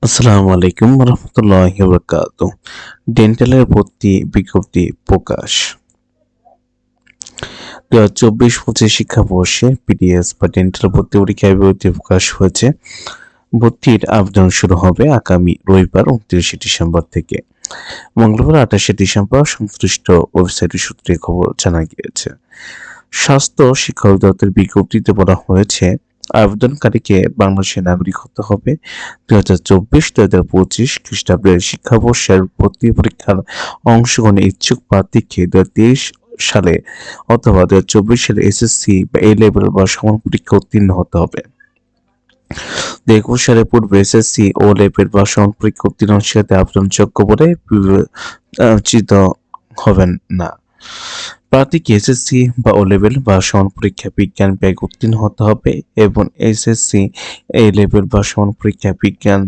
আসসালামু আলাইকুম রহমতুল্লাহি ওয়া বারাকাতুহু। ডেন্টালের ভর্তি বিজ্ঞপ্তি প্রকাশ। ২০২৪-২৫ শিক্ষাবর্ষে পিডিএস বা ডেন্টাল ভর্তি পরীক্ষার বিজ্ঞপ্তি প্রকাশ হয়েছে। ভর্তির আবেদন শুরু হবে আগামী রবিবার ২৯ ডিসেম্বর থেকে মঙ্গলবার ২৮ ডিসেম্বর সংশ্লিষ্ট ওয়েবসাইটের সূত্রে খবর জানা গিয়েছে। স্বাস্থ্য শিক্ষা অধিদপ্তরের বিজ্ঞপ্তিতে বলা হয়েছে, আবেদনকারীকে বাংলাদেশের নাগরিক হতে হবে। ২০২৪-২০২৫ খ্রিস্টাব্দের শিক্ষাবর্ষের ভর্তি পরীক্ষার অংশগ্রহণে ইচ্ছুক প্রার্থীকে ২০২৩ সালে অথবা ২০২৪ সালে এসএসসি বা এ লেভেল বা সমান পরীক্ষা উত্তীর্ণ হতে হবে। ২০২১ সালের পূর্বে এসএসসি ও লেভেল বা সমান পরীক্ষা উত্তীর্ণ শিক্ষার্থী আবেদনযোগ্য বলে বিবেচিত হবেন না। প্রার্থীকে এসএসসি বা ও লেভেল বা সমান পরীক্ষা বিজ্ঞান বিভাগে উত্তীর্ণ হতে হবে এবং এসএসসি এ লেভেল বা সমান পরীক্ষা বিজ্ঞান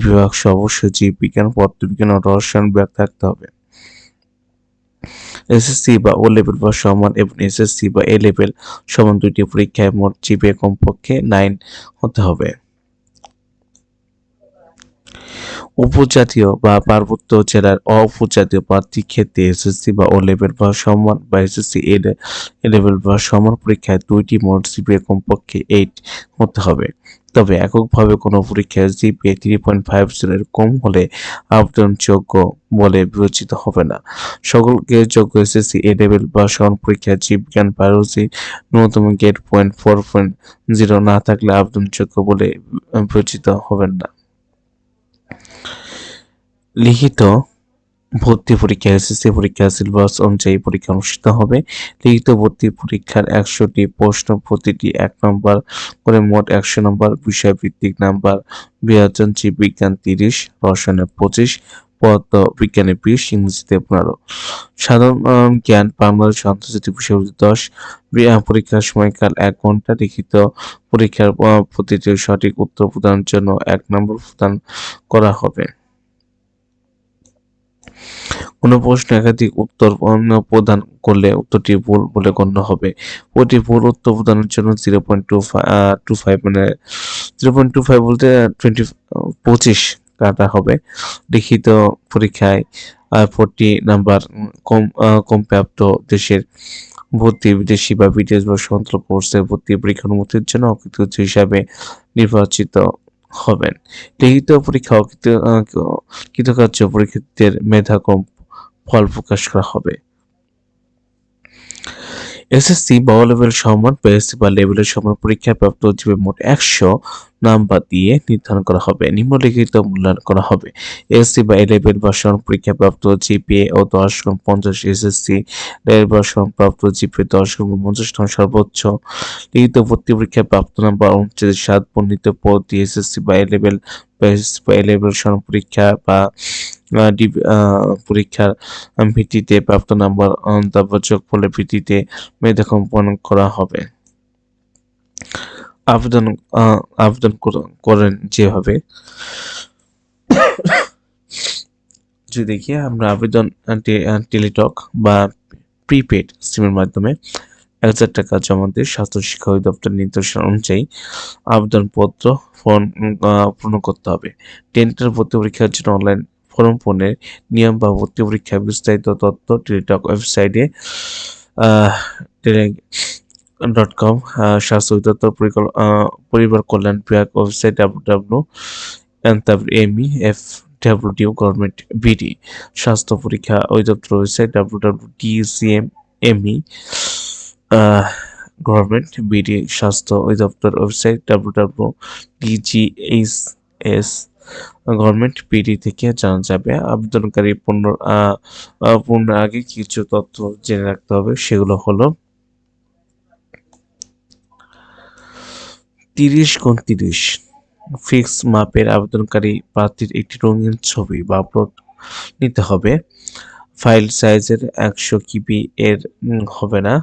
বিভাগ সহ অবশ্যই জীববিজ্ঞান, পদার্থবিজ্ঞান ও রসায়ন বিভাগ থাকতে হবে। এসএসসি বা ও লেভেল বা সমান এবং এসএসসি বা এ লেভেল সমান দুইটি পরীক্ষায় মোট জিপিএ কমপক্ষে 9 হতে হবে। উপজাতীয় বা পার্বত্য জেলার উপজাতীয় প্রার্থীর ক্ষেত্রে এসএসসি বা ও লেভেল বা সমান বা এসএসসি এ লেভেল বা সমান পরীক্ষায় দুইটি মোট জিপিএ কমপক্ষে 8 হতে হবে। তবে এককভাবে কোনো পরীক্ষায় জিপিএ 3.50 এর কম হলে আবেদনযোগ্য বলে বিবেচিত হবে না। সকলকে যোগ্য এসএসসি এ লেভেল বা সমান পরীক্ষায় জীববিজ্ঞান, বায়োলজি ন্যূনতম গ্রেড 4.0 না থাকলে আবেদনযোগ্য বলে বিবেচিত হবেন না। লিখিত ভর্তি পরীক্ষা এসএসসি পরীক্ষার সিলেবাস অনুযায়ী পরীক্ষা অনুষ্ঠিত হবে। লিখিত ভর্তি পরীক্ষার ১০০টি প্রশ্ন, প্রতিটি ১ নম্বর করে মোট ১০০ নম্বর। বিষয়ভিত্তিক নাম্বার বিভাজন: জীববিজ্ঞান ৩০, রসায়নে ২৫, পদার্থবিজ্ঞানে ২০, ইংরেজিতে ১৫। সাধারণ জ্ঞান, বাংলাদেশ ও আন্তর্জাতিক বিষয়গুলো ১০। পরীক্ষার সময়কাল ১ ঘন্টা। লিখিত পরীক্ষার প্রতিটির সঠিক উত্তর প্রদানের জন্য ১ নম্বর প্রদান করা হবে। কোনো প্রশ্নে একাধিক উত্তর প্রদান করলে উত্তরটি ভুল বলে গণ্য হবে। প্রতি ভুল উত্তর প্রদানের জন্য 0.25 মানে 0.25 বলতে 25 কাটা হবে। লিখিত পরীক্ষায় 40 নাম্বার কম প্রাপ্ত দেশের ভর্তি বিদেশি বা বিদেশ বা স্বতন্ত্র কোর্সে ভর্তি পরীক্ষা অনুমতির জন্য অকৃতকার্য হিসাবে নির্বাচিত হবেন। লিখিত পরীক্ষা কৃতকার্য পরীক্ষার্থীদের মেধাক্রম ফল প্রকাশ করা হবে। এসএসসি বা ও লেভেল সমান বা এসএসসি বা লেভেলের সমান পরীক্ষায় প্রাপ্ত জিপিএ মোট ১০০ নাম্বার দিয়ে নির্ধারণ করা হবে। নিম্নলিখিত মূল্যায়ন করা হবে: এসএসসি বা এ লেভেল বা সমান পরীক্ষায় প্রাপ্ত জিপিএ ও 10.50, এসএসসি লেভেল বা সমান প্রাপ্ত জিপিএ 10.50 সর্বোচ্চ। লিখিত ভর্তি পরীক্ষায় প্রাপ্ত নাম্বার অনুচ্ছেদ ৭ বর্ণিত পদ্ধতি এসএসসি বা এ লেভেল বা এসএসসি বা এ লেভেল সমান পরীক্ষা বা পরীক্ষার ভিত্তিতে প্রাপ্ত নাম্বার তারপর যোগফলের ভিত্তিতে মেধাক্রম করা হবে। আবেদন আবেদন করেন যেভাবে যদি দেখি আমরা আবেদন টেলিটক বা প্রিপেড সিমের মাধ্যমে ১,০০০ টাকা জমা দিয়ে স্বাস্থ্য শিক্ষা অধিদপ্তর নির্দেশনা অনুযায়ী আবেদনপত্র পূর্ণ করতে হবে। ডেন্টাল ভর্তি পরীক্ষার জন্য অনলাইন ফর্ম পূরণের নিয়ম বা ভর্তি পরীক্ষার বিস্তারিত তথ্য টেলিটক ওয়েবসাইটে টেলি.com, স্বাস্থ্য অধিদপ্তর পরিবার কল্যাণ বিভাগ ওয়েবসাইট www.mefwd গভর্নমেন্ট বিডি, স্বাস্থ্য পরীক্ষা অধিদপ্তর ওয়েবসাইট www.dcme গভর্নমেন্ট বিডি, স্বাস্থ্য অধিদপ্তর ওয়েবসাইট www.dghs গভর্নমেন্ট বিডি থেকে জানা যাবে। আবেদনকারী পূর্ণের আগে কিছু তথ্য জেনে রাখতে হবে, সেগুলো হলো 30x30 ফিক্স মাপের আবেদনকারী প্রার্থীর একটি রঙিন ছবি বা আপলোড নিতে হবে। ফাইল সাইজের 100 কিবি এর হবে না।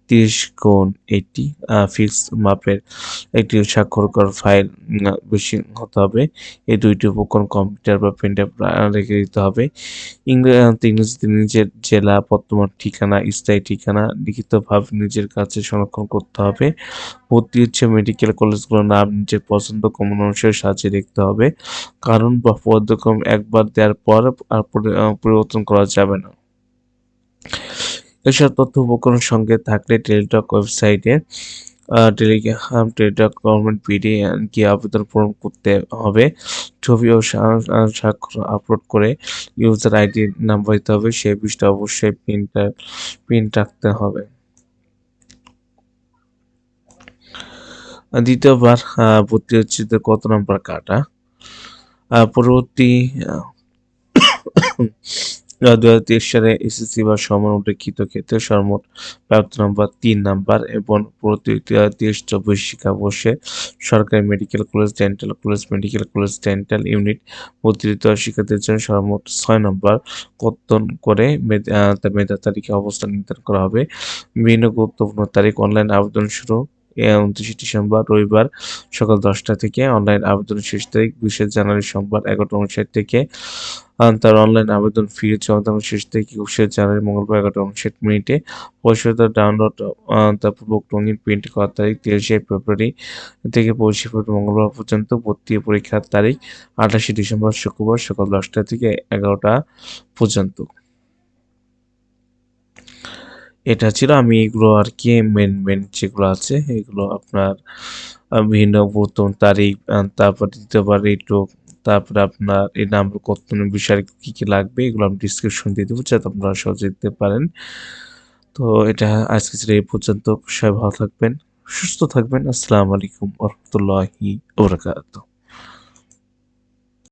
30x80 ফিক্স মাপের একটি স্বাক্ষরকর ফাইল বেশি হতে হবে। এই দুইটি উপকরণ কম্পিউটার বা প্রিন্টার রেখে দিতে হবে। ইংরেজিতে নিজের জেলা, বর্তমান ঠিকানা, স্থায়ী ঠিকানা লিখিতভাবে নিজের কাছে সংরক্ষণ করতে হবে। ভর্তি হচ্ছে মেডিকেল কলেজগুলোর নাম নিজের পছন্দ ক্রম অনুসারে সাজিয়ে লিখতে হবে। কারণ বা পদ্ধতিক্রম একবার দেওয়ার পর আর পরিবর্তন করা যাবে না। এসব তথ্য উপকরণ সঙ্গে থাকলে টেলিটক ওয়েবসাইটে টেলিটক গভর্নমেন্ট পিডি গিয়ে আবেদন পূরণ করতে হবে। ছবি ও স্বাক্ষর আপলোড করে ইউজার আইডি নাম্বার দিতে হবে। সেই বিষয়টা অবশ্যই প্রিন্ট রাখতে হবে। দ্বিতীয়বার ভর্তি হচ্ছে কত নাম্বার কাটা। পরবর্তী 2023 সালে এসএসসি বা সমান উল্লেখিত ক্ষেত্রে সর্বমোট প্রাপ্ত নাম্বার 3 নাম্বার এবং পরবর্তী 23-24 শিক্ষাবর্ষে সরকারি medical college, dental college, medical college, dental unit ভর্তিরত শিক্ষার্থীদের জন্য সর্বমোট 6 নাম্বার কর্তন করে তার মেধা তালিকায় অবস্থান নির্ধারণ করা হবে। বিভিন্ন গুরুত্বপূর্ণ তারিখ অনলাইন আবেদন শুরু 29 ডিসেম্বর রবিবার সকাল 10টা থেকে, অনলাইন আবেদন শেষ তারিখ 20 জানুয়ারি সোমবার 11টা 59 থেকে। তার অনলাইন আবেদন ফি 14 শেষ তারিখ 21 জানুয়ারি মঙ্গলবার 11টা 59 মিনিটে। পরিশোধিত ডাউনলোড পূর্বক রঙিন প্রিন্ট করার তারিখ 23 ফেব্রুয়ারি থেকে 25 ফেব্রুয়ারি মঙ্গলবার পর্যন্ত। ভর্তি পরীক্ষার তারিখ 28 ডিসেম্বর শুক্রবার সকাল 10টা থেকে 11টা পর্যন্ত। এটা ছিল আমি এগুলো আর কি মেন যেগুলো আছে এগুলো আপনার বিভিন্ন গুরুত্বপূর্ণ তারিখ, তারপর দ্বিতীয়বার রিটুক, তারপরে আপনার এই নাম্বার কর্তনের বিষয়ে কি লাগবে এগুলো আমি ডিসক্রিপশন দিয়ে দেবো যাতে আপনারা সহজে দিতে পারেন। তো এটা আজকে ছিল এই পর্যন্ত। সবাই ভালো থাকবেন, সুস্থ থাকবেন। আসসালামু আলাইকুম ওয়া রাহমাতুল্লাহি ওয়া বারাকাতুহু।